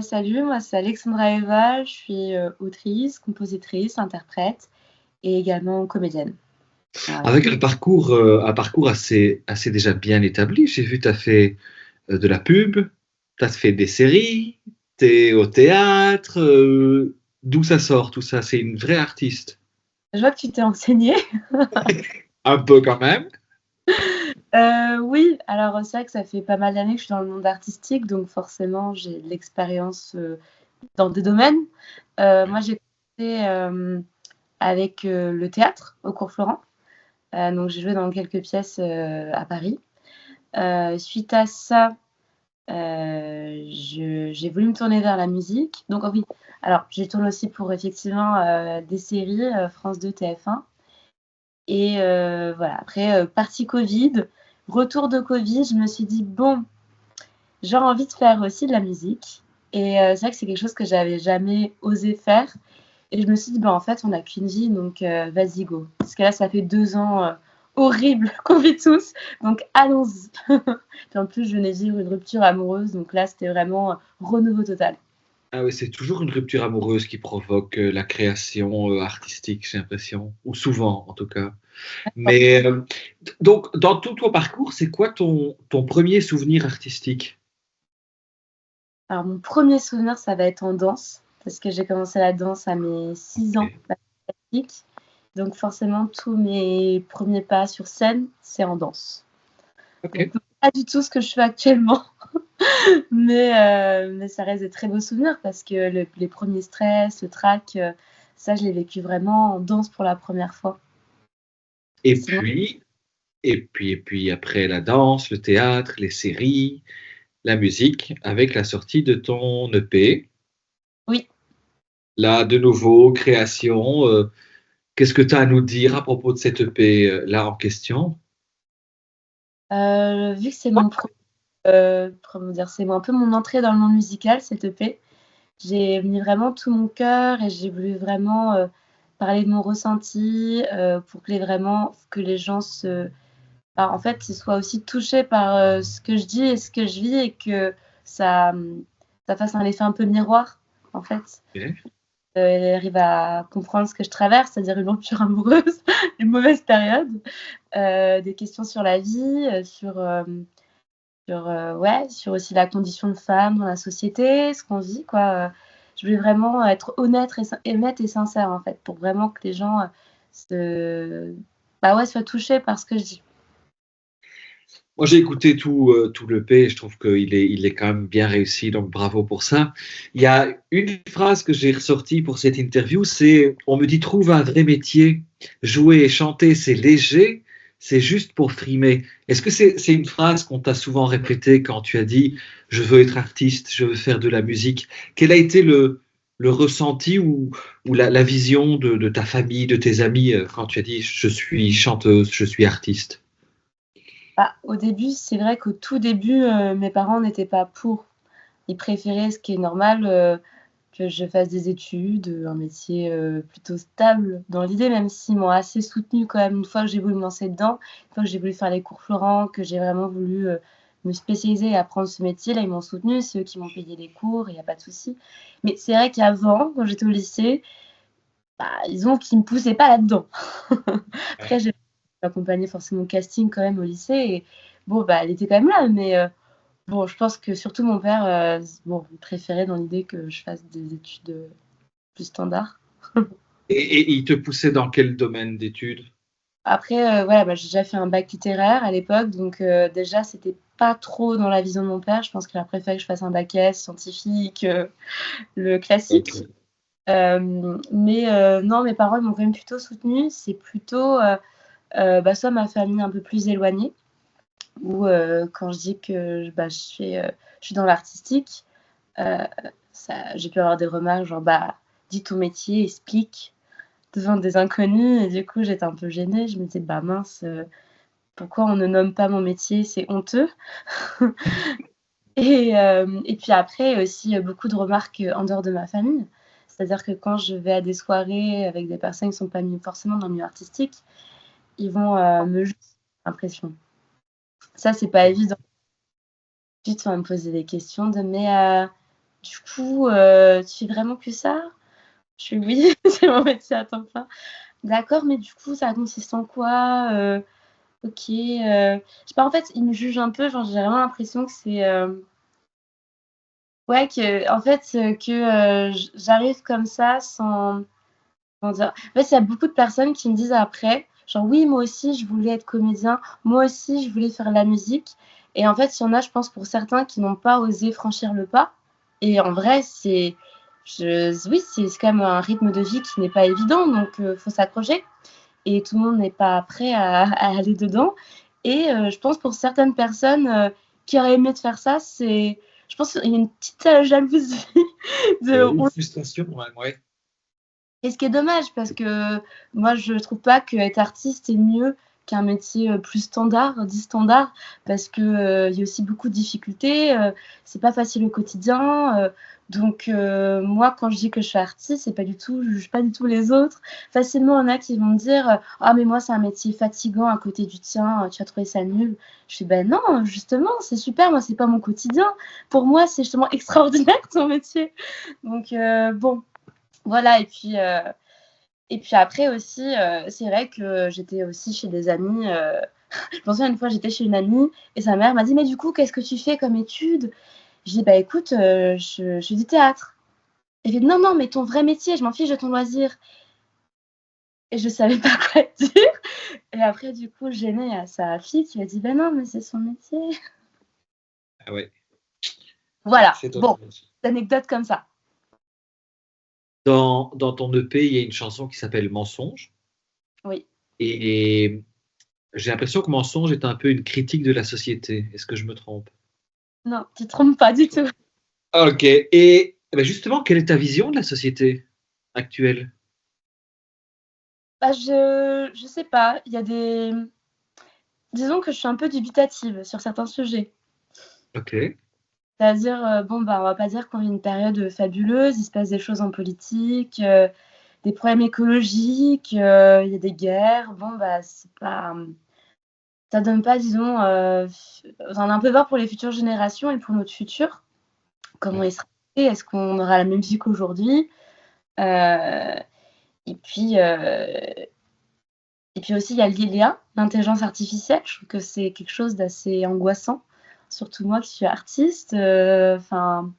Salut, moi c'est Alexandra Eva, je suis autrice, compositrice, interprète et également comédienne. Voilà. Avec un parcours assez déjà bien établi. J'ai vu, tu as fait de la pub, tu as fait des séries, tu es au théâtre. D'où ça sort tout ça? C'est une vraie artiste. Je vois que tu t'es enseignée. Un peu quand même. Oui, alors c'est vrai que ça fait pas mal d'années que je suis dans le monde artistique, donc forcément j'ai de l'expérience dans des domaines. Moi j'ai commencé avec le théâtre au cours Florent, donc j'ai joué dans quelques pièces à Paris. Suite à ça, j'ai voulu me tourner vers la musique. Donc, oh oui, alors j'ai tourné aussi pour effectivement des séries France 2, TF1. Et voilà, après, partie Covid, retour de Covid, je me suis dit, bon, j'ai envie de faire aussi de la musique. Et c'est vrai que c'est quelque chose que j'avais jamais osé faire. Et je me suis dit, bah, en fait, on n'a qu'une vie, donc vas-y, go. Parce que là, ça fait 2 ans horribles qu'on vit tous, donc allons-y. Puis en plus, je venais de vivre une rupture amoureuse, donc là, c'était vraiment renouveau total. Ah oui, c'est toujours une rupture amoureuse qui provoque la création artistique, j'ai l'impression, ou souvent en tout cas. Mais donc, dans tout ton parcours, c'est quoi ton premier souvenir artistique? Alors, mon premier souvenir, ça va être en danse, parce que j'ai commencé la danse à mes 6 ans, Ok. la pratique. Donc forcément, tous mes premiers pas sur scène, c'est en danse. Ok. Donc pas du tout ce que je fais actuellement. Mais ça reste des très beaux souvenirs parce que les premiers stress, le trac, ça, je l'ai vécu vraiment en danse pour la première fois. Et Sinon, puis, et puis après la danse, le théâtre, les séries, la musique, avec la sortie de ton EP. oui, Là, de nouveau, création. Qu'est-ce que tu as à nous dire à propos de cet EP là en question? vu que c'est mon comment dire? C'est un peu mon entrée dans le monde musical, cette EP. J'ai mis vraiment tout mon cœur et j'ai voulu vraiment, parler de mon ressenti, pour que les gens en fait, ils soient aussi touchés par, ce que je dis et ce que je vis et que ça, ça fasse un effet un peu miroir, en fait. Ok. Elle arrive à comprendre ce que je traverse, c'est-à-dire une rupture amoureuse, une mauvaise période, des questions sur la vie, ouais, sur aussi la condition de femme dans la société, ce qu'on vit, quoi. Je voulais vraiment être honnête et sincère, en fait, pour vraiment que les gens, se bah, ouais, soient touchés par ce que je dis. Moi, j'ai écouté tout l'EP et je trouve qu'il est quand même bien réussi, donc bravo pour ça. Il y a une phrase que j'ai ressortie pour cette interview, c'est on me dit trouve un vrai métier, jouer et chanter, c'est léger, c'est juste pour frimer. Est-ce que c'est une phrase qu'on t'a souvent répétée quand tu as dit je veux être artiste, je veux faire de la musique? Quel a été le ressenti ou la vision de ta famille, de tes amis quand tu as dit je suis chanteuse, je suis artiste? Bah, au début, c'est vrai qu'au tout début, mes parents n'étaient pas pour. Ils préféraient, ce qui est normal, que je fasse des études, un métier, plutôt stable dans l'idée, même s'ils m'ont assez soutenue quand même une fois que j'ai voulu me lancer dedans, une fois que j'ai voulu faire les cours Florent, que j'ai vraiment voulu, me spécialiser et apprendre ce métier, là, ils m'ont soutenue. C'est eux qui m'ont payé les cours, il y a pas de souci. Mais c'est vrai qu'avant, quand j'étais au lycée, bah, disons qu'ils me poussaient pas là-dedans. Après, j'ai accompagné forcément au casting quand même au lycée et bon, bah, elle était quand même là, mais bon, je pense que surtout mon père, bon, il préférait dans l'idée que je fasse des études, plus standards. Et il te poussait dans quel domaine d'études? Après, voilà, bah, j'ai déjà fait un bac littéraire à l'époque, donc déjà, c'était pas trop dans la vision de mon père. Je pense qu'il a préféré que je fasse un bac S scientifique, le classique. Ok. Mais non, mes parents, ils m'ont quand même plutôt soutenue. C'est plutôt, bah, soit ma famille un peu plus éloignée ou quand je dis que bah, je suis dans l'artistique, heu, ça j'ai pu avoir des remarques genre: «Bah, dis ton métier, explique», devant des inconnus et du coup, j'étais un peu gênée. Je me disais: «Bah mince, pourquoi on ne nomme pas mon métier? C'est honteux». Et puis après aussi, beaucoup de remarques, en dehors de ma famille. C'est-à-dire que quand je vais à des soirées avec des personnes qui sont pas forcément dans le milieu artistique, ils vont, me juger, j'ai l'impression. Ça, c'est pas évident. Ensuite, on va me poser des questions de: «Mais, du coup, tu fais vraiment que ça? Je fais: «Oui, c'est mon métier à temps plein». «D'accord, mais du coup, ça consiste en quoi?» «OK», je sais pas, en fait, ils me jugent un peu, genre, j'ai vraiment l'impression que c'est, ouais, qu'en fait, j'arrive comme ça sans comment dire? En fait, il y a beaucoup de personnes qui me disent après, genre: «Oui, moi aussi, je voulais être comédien, moi aussi, je voulais faire de la musique» et en fait, il y en a, je pense, pour certains qui n'ont pas osé franchir le pas et en vrai, oui, c'est quand même un rythme de vie qui n'est pas évident donc faut s'accrocher et tout le monde n'est pas prêt à aller dedans et je pense pour certaines personnes, qui auraient aimé de faire ça, je pense qu'il y a une petite, jalousie de Une frustration, ouais, ouais. et ce qui est dommage parce que moi je trouve pas qu'être artiste est mieux qu'un métier, plus standard, dit standard parce que, il y a aussi beaucoup de difficultés, c'est pas facile au quotidien, donc moi quand je dis que je suis artiste, c'est pas du tout je juge pas du tout les autres. Facilement, il y en a qui vont me dire, «Ah mais moi c'est un métier fatigant à côté du tien, tu as trouvé ça nul». Je fais: «Ben non, justement, c'est super, moi c'est pas mon quotidien. Pour moi, c'est justement extraordinaire ton métier». Donc bon, voilà et puis après aussi, c'est vrai que j'étais aussi chez des amis, je me souviens une fois, j'étais chez une amie et sa mère m'a dit: «Mais du coup, qu'est-ce que tu fais comme études?» Je dis: «Bah écoute, je fais du théâtre». Elle fait: «Non, non, mais ton vrai métier, je m'en fiche de ton loisir» et je savais pas quoi dire et après du coup, gênée, il y a sa fille qui lui a dit: «Bah non, mais c'est son métier». Ah ouais, ouais, Voilà, c'est bon, dommage. anecdote comme ça. Dans ton EP, il y a une chanson qui s'appelle Mensonge Oui. et j'ai l'impression que Mensonge est un peu une critique de la société. Est-ce que je me trompe? Non, tu te trompes pas du tout. OK et bah, justement, quelle est ta vision de la société actuelle? Bah je sais pas, il y a des disons que je suis un peu dubitative sur certains sujets. OK, C'est-à-dire, bon, bah, on va pas dire qu'on vit une période, fabuleuse. Il se passe des choses en politique, des problèmes écologiques, il y a des guerres. Bon, bah, c'est pas, ça donne pas, disons, j'en ai un peu peur pour les futures générations et pour notre futur. Comment ouais, il sera fait? Est-ce qu'on aura la même vie qu'aujourd'hui? Heu et puis, heu et puis aussi, il y a l'IA, l'intelligence artificielle. Je trouve que c'est quelque chose d'assez angoissant, surtout moi qui suis artiste, enfin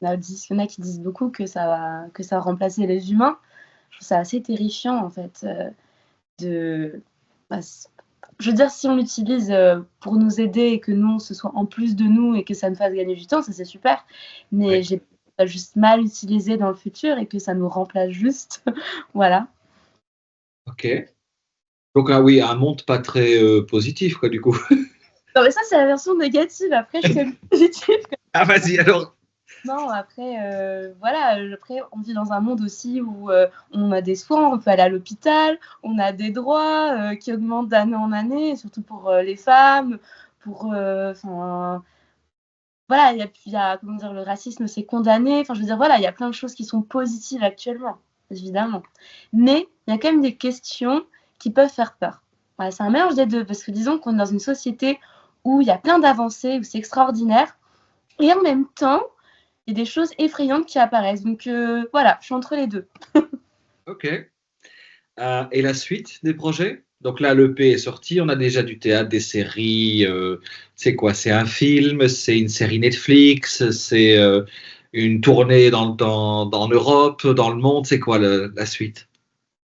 il y en a qui disent beaucoup que ça va remplacer les humains. Je trouve ça assez terrifiant en fait, de bah, s je veux dire si on l'utilise, pour nous aider et que nous, ce soit en plus de nous et que ça nous fasse gagner du temps, ça c'est super. Mais ouais, j'ai peur juste mal utilisé dans le futur et que ça nous remplace juste. Voilà. OK. Donc ah oui, un monde pas très, positif quoi, du coup. Non mais ça c'est la version négative, après je suis quand même positive. Ah vas-y alors. Non, après, voilà, après on vit dans un monde aussi où, on a des soins, on peut aller à l'hôpital, on a des droits, qui augmentent d'année en année, surtout pour, les femmes, pour, enfin, voilà, il y a comment dire? Le racisme, c'est condamné, enfin, je veux dire, voilà, il y a plein de choses qui sont positives actuellement, évidemment. Mais il y a quand même des questions qui peuvent faire peur. Voilà, c'est un mélange des 2 parce que disons qu'on est dans une société où il y a plein d'avancées, où c'est extraordinaire et en même temps, il y a des choses effrayantes qui apparaissent. Donc voilà, je suis entre les 2. OK. Et la suite des projets? Donc là, l'EP est sorti, on a déjà du théâtre, des séries, c'est quoi? C'est un film? C'est une série Netflix? C'est, une tournée en Europe, dans le monde? C'est quoi le la suite?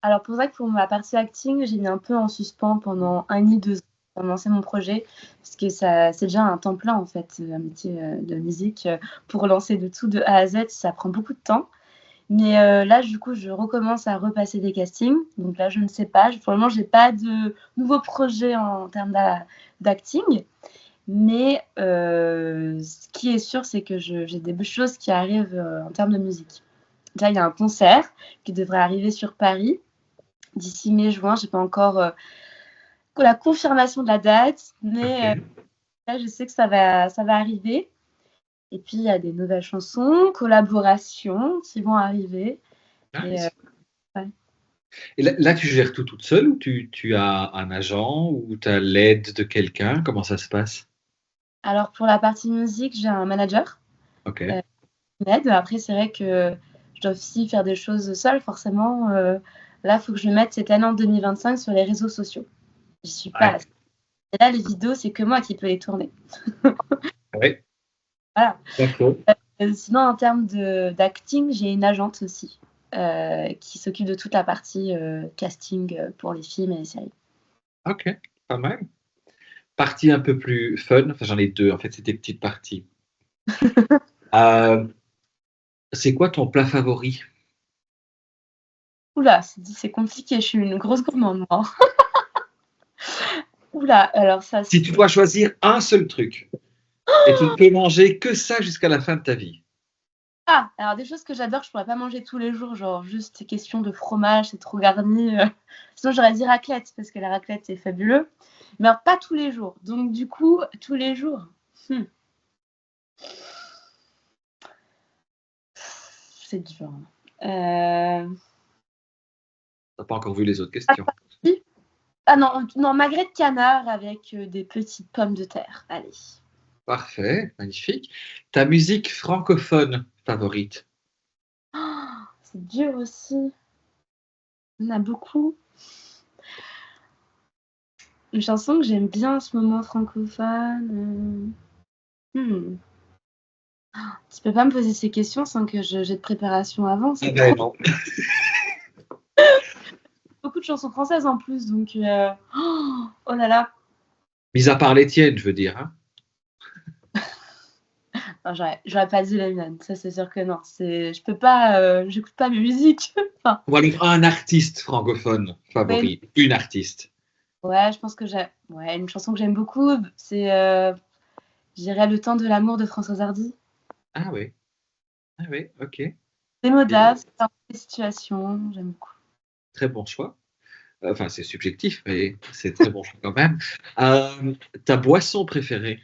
Alors pour ça que pour ma partie acting, j'ai mis un peu en suspens pendant 1 an, 2 ans avant de lancer mon projet, parce que ça c'est déjà un temps plein en fait, un métier, de musique, pour lancer de tout de A à Z, ça prend beaucoup de temps. Mais là du coup, je recommence à repasser des castings, donc là je ne sais pas, pour le moment j'ai pas de nouveaux projets en termes d'acting. Mais ce qui est sûr, c'est que j'ai des choses qui arrivent, en termes de musique. Déjà, il y a un concert qui devrait arriver sur Paris d'ici mai-juin. J'ai pas encore, la confirmation de la date, mais OK. là, je sais que ça va arriver et puis il y a des nouvelles chansons, collaborations qui vont arriver Ah oui, et c'est ouais. et là, tu gères tout toute seule ou tu as un agent ou tu as l'aide de quelqu'un? Comment ça se passe? Alors pour la partie musique, j'ai un manager, OK. m'aide. Après, c'est vrai que je dois aussi faire des choses seule, forcément. Là, il faut que je me mette cette année en 2025 sur les réseaux sociaux. J'y suis pas. Ouais. Et là, les vidéos, c'est que moi qui peux les tourner. Ouais. Voilà. D'accord. Sinon, en termes d'acting, j'ai une agente aussi qui s'occupe de toute la partie casting pour les films et les séries. Ok, pas mal. Partie un peu plus fun, enfin j'en ai deux, en fait, c'est des petites parties. Euh, c'est quoi ton plat favori? Oula, c'est compliqué, je suis une grosse gourmande, moi. Oula, alors ça, Si tu dois choisir un seul truc et tu ne peux manger que ça jusqu'à la fin de ta vie. Ah, alors des choses que j'adore, que je pourrais pas manger tous les jours, genre juste question de fromage, c'est trop garni. Sinon, j'aurais dit raclette, parce que la raclette, c'est fabuleux. Mais alors, pas tous les jours. Donc, du coup, tous les jours, c'est dur. T'as pas encore vu les autres questions. Ah non, magret de canard avec des petites pommes de terre. Allez. Parfait, magnifique. Ta musique francophone favorite? Oh, c'est dur aussi. Il y en a beaucoup. Une chanson que j'aime bien en ce moment francophone. Tu peux pas me poser ces questions sans que j'ai de préparation avant. Ah C'est ben trop non. beaucoup de chansons françaises en plus, donc oh là là. Mis à part les tiennes, je veux dire. Hein. Non, j'aurais pas dit la mienne, ça c'est sûr que non. Je peux pas, j'écoute pas mes musiques. Enfin, Ou alors un artiste francophone ouais, favori, une artiste. ouais, je pense que une chanson que j'aime beaucoup, c'est, je dirais Le temps de l'amour de Françoise Hardy. Ah oui, ah oui, ok. C'est Et modeste, c'est un peu des situations, j'aime beaucoup. très bon choix. Enfin, c'est subjectif, mais c'est très bon choix quand même. Ta boisson préférée?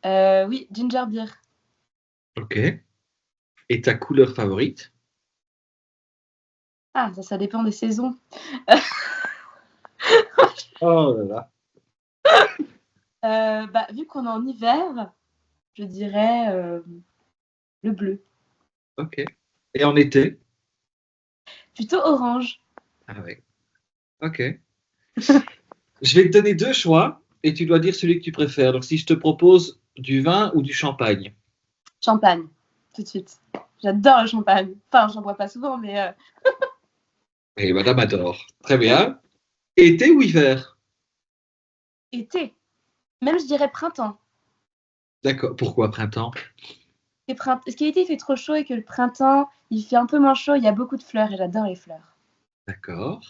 Oui, Ginger Beer. Ok. Et ta couleur favorite? Ah, ça dépend des saisons. Oh là là. Bah, vu qu'on est en hiver, je dirais le bleu. Ok. Et en été? Plutôt orange. Ah oui. Ok. Je vais te donner deux choix et tu dois dire celui que tu préfères. Donc, si je te propose du vin ou du champagne. Champagne, tout de suite. J'adore le champagne. Enfin, j'en bois pas souvent, mais Et Madame adore. Très bien. Été ou hiver? été. Même, je dirais printemps. D'accord. Pourquoi printemps? Parce qu'été, il fait trop chaud et que le printemps, il fait un peu moins chaud. Il y a beaucoup de fleurs et j'adore les fleurs. D'accord.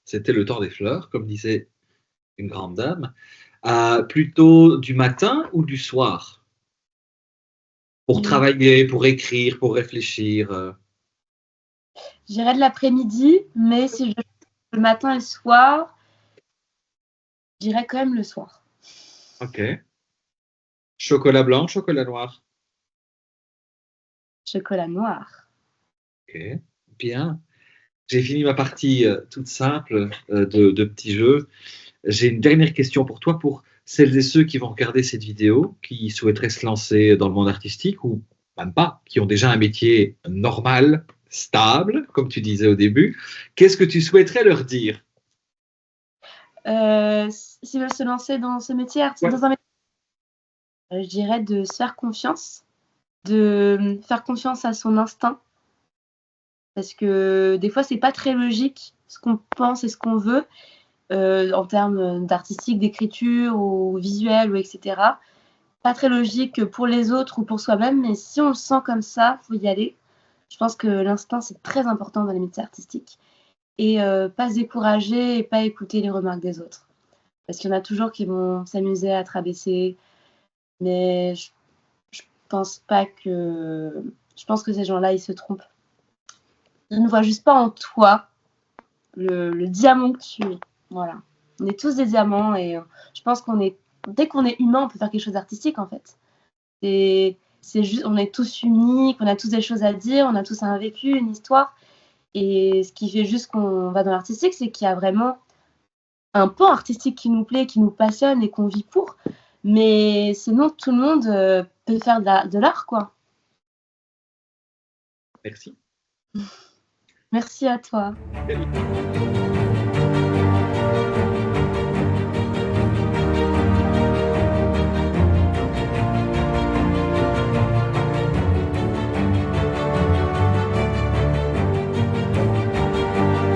C'était le temps des fleurs, comme disait une grande dame. Plutôt du matin ou du soir? Pour Hum, travailler, pour écrire, pour réfléchir. Je dirais de l'après-midi, mais si je le matin et le soir, je dirais quand même le soir. Ok. Chocolat blanc, chocolat noir. Chocolat noir. Ok. Bien. J'ai fini ma partie toute simple de petits jeux. J'ai une dernière question pour toi, pour celles et ceux qui vont regarder cette vidéo, qui souhaiteraient se lancer dans le monde artistique ou même pas, qui ont déjà un métier normal, stable, comme tu disais au début. Qu'est-ce que tu souhaiterais leur dire? S'ils veulent se lancer dans ce métier, Ouais. dans un métier, je dirais de se faire confiance, de faire confiance à son instinct. Parce que des fois, c'est pas très logique ce qu'on pense et ce qu'on veut en termes d'artistique, d'écriture ou visuel ou etc. Pas très logique pour les autres ou pour soi-même, mais si on le sent comme ça, faut y aller. Je pense que l'instinct, c'est très important dans les métiers artistiques. Et pas se décourager et pas écouter les remarques des autres. Parce qu'il y en a toujours qui vont s'amuser à te rabaisser, mais je pense pas que... Je pense que ces gens-là, ils se trompent. Ils ne voient juste pas en toi le diamant que tu es. Voilà. On est tous des diamants et je pense dès qu'on est humain, on peut faire quelque chose d'artistique en fait. C'est juste, on est tous uniques, on a tous des choses à dire, on a tous un vécu, une histoire. Et ce qui fait juste qu'on va dans l'artistique, c'est qu'il y a vraiment un pan artistique qui nous plaît, qui nous passionne et qu'on vit pour. Mais sinon, tout le monde peut faire de l'art, quoi. Merci. Merci à toi. Salut.